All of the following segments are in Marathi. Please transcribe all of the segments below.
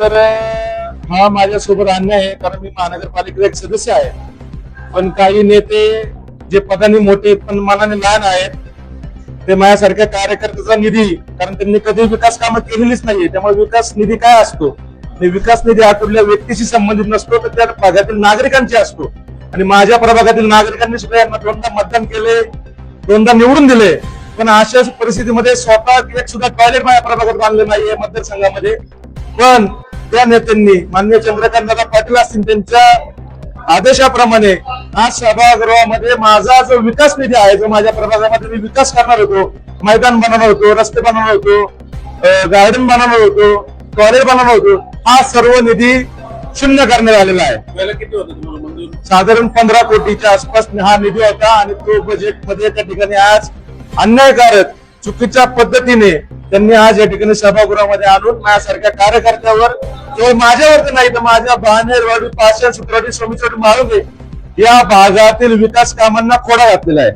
तर हा माझ्यासोबत अन्याय आहे, कारण मी महानगरपालिकेचा एक सदस्य आहे. पण काही नेते जे पदाने मोठे आहेत पण मनाने लहान आहेत, ते माझ्यासारख्या कार्यकर्त्याचा निधी, कारण त्यांनी कधी विकास कामं केलेलीच नाहीये, त्यामुळे विकास निधी काय असतो, विकास निधी हा कुठल्या व्यक्तीशी संबंधित नसतो, तर त्या भागातील नागरिकांची असतो. आणि माझ्या प्रभागातील नागरिकांनी सुद्धा यांना दोनदा मतदान केले, दोनदा निवडून दिले. पण अशा परिस्थितीमध्ये स्वतः एक सुद्धा टॉयलेट माझ्या प्रभागात बांधलं नाहीये मतदारसंघामध्ये. पण त्या नेत्यांनी, माननीय चंद्रकांत दादा पाटील असतील, त्यांच्या आदेशाप्रमाणे आज सभागृहामध्ये माझा जो विकास निधी आहे, जो माझ्या प्रभागामध्ये मी विकास करणार होतो, मैदान बनवणार होतो, रस्ते बनवणार होतो, गार्डन बनवणार होतो, टॉयलेट बनवणार होतो, हा सर्व निधी शून्य करण्यात आलेला आहे. किती होतं तुम्हाला मंजूर? साधारण 15 कोटीच्या आसपास हा निधी होता. आणि तो बजेटमध्ये त्या ठिकाणी आज अन्यायकारक चुकीच्या पद्धतीने त्यांनी आज या ठिकाणी सभागृहामध्ये आणून माझ्यासारख्या कार्यकर्त्यावर, केवळ माझ्यावर नाही तर माझ्या बाणेरवाडी, पाषाण, सुत्राडी, सोमेश्वरी, माळुंगे या भागातील विकास कामांना खोडा घातलेला आहे.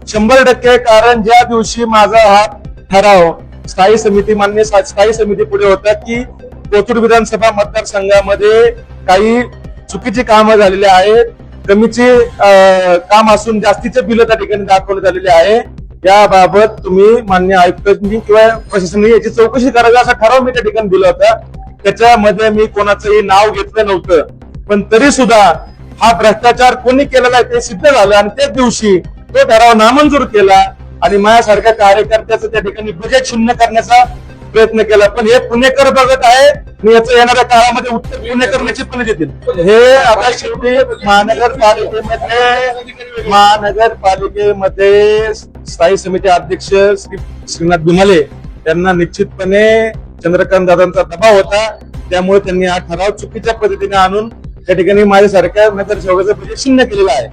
100%. कारण ज्या दिवशी माझा हा ठराव स्थायी समिती, मान्य स्थायी समिती पुढे होता की कोथरूड विधानसभा मतदारसंघामध्ये काही चुकीची कामं झालेली आहेत, कमीचे काम असून जास्तीचे बिल त्या ठिकाणी दाखवण्यात आलेले आहे, याबाबत तुम्ही मान्य आयुक्तांनी किंवा प्रशासनाने याची चौकशी करावी असा ठराव मी त्या ठिकाणी दिला होता. त्याच्यामध्ये मी कोणाचंही नाव घेतलं नव्हतं. पण तरी सुद्धा हा भ्रष्टाचार कोणी केलेला आहे ते सिद्ध झालं आणि त्याच दिवशी तो ठराव नामंजूर केला आणि माझ्यासारख्या कार्यकर्त्याचं त्या ठिकाणी बजेट शून्य करण्याचा प्रयत्न केला. पण हे पुणेकर बघत आहे, मी याचं येणाऱ्या काळामध्ये उत्तर पुणेकर निश्चितपणे देतील. हे आता शेवटी महानगरपालिकेमध्ये स्थायी समिती अध्यक्ष श्रीनाथ धुमाले यांना निश्चितपणे चंद्रकांत दादांचा दबाव होता, त्यामुळे त्यांनी हा ठराव चुकीच्या पद्धतीने आणून त्या ठिकाणी माझ्यासारख्या नगरसेवकाचं बजेट शून्य केलेलं आहे.